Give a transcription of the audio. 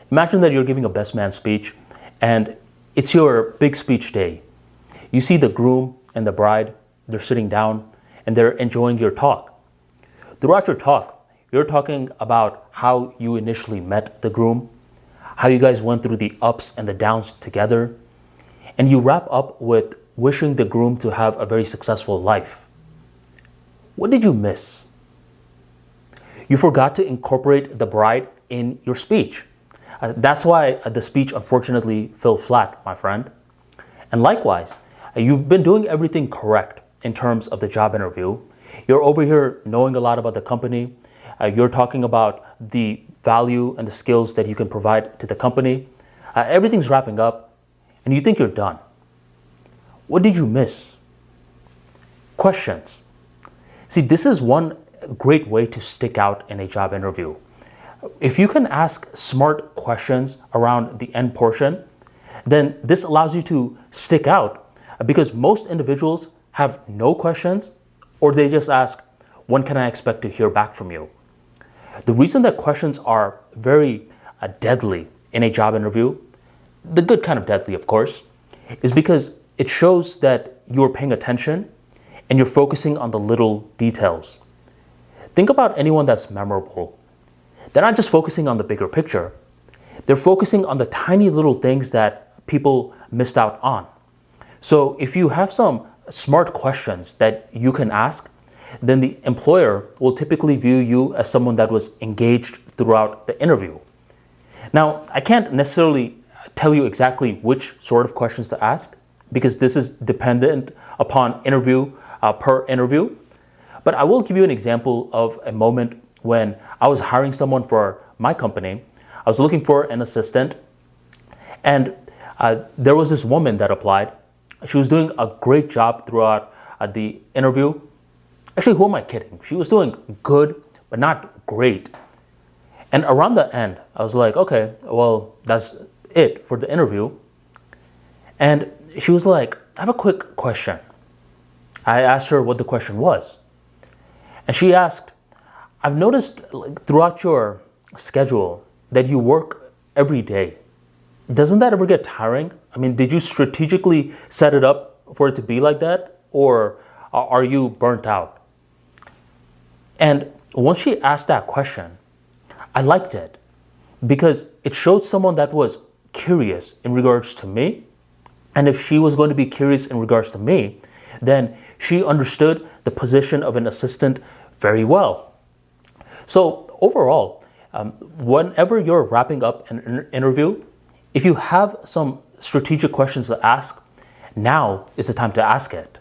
Imagine that you're giving a best man speech and it's your big speech day. You see the groom and the bride, they're sitting down and they're enjoying your talk. Throughout your talk, you're talking about how you initially met the groom, how you guys went through the ups and the downs together, and you wrap up with wishing the groom to have a very successful life. What did you miss? You forgot to incorporate the bride in your speech. That's why the speech unfortunately fell flat, my friend. And likewise, you've been doing everything correct in terms of the job interview. You're over here knowing a lot about the company. You're talking about the value and the skills that you can provide to the company. Everything's wrapping up and you think you're done. What did you miss? Questions. See, this is one great way to stick out in a job interview. If you can ask smart questions around the end portion, then this allows you to stick out because most individuals have no questions or they just ask, when can I expect to hear back from you? The reason that questions are very deadly in a job interview, the good kind of deadly, of course, is because it shows that you're paying attention and you're focusing on the little details. Think about anyone that's memorable. They're not just focusing on the bigger picture. They're focusing on the tiny little things that people missed out on. So if you have some smart questions that you can ask, then the employer will typically view you as someone that was engaged throughout the interview. Now, I can't necessarily tell you exactly which sort of questions to ask because this is dependent upon interview per interview. But I will give you an example of a moment when I was hiring someone for my company. I was looking for an assistant and there was this woman that applied. She was doing a great job throughout the interview. Actually, who am I kidding? She was doing good, but not great. And around the end, I was like, okay, well, that's it for the interview. And she was like, I have a quick question. I asked her what the question was. And she asked, I've noticed throughout your schedule that you work every day. Doesn't that ever get tiring? I mean, did you strategically set it up for it to be like that? Or are you burnt out? And once she asked that question, I liked it because it showed someone that was curious in regards to me. And if she was going to be curious in regards to me, then she understood the position of an assistant very well. So overall, whenever you're wrapping up an interview, if you have some strategic questions to ask, now is the time to ask it.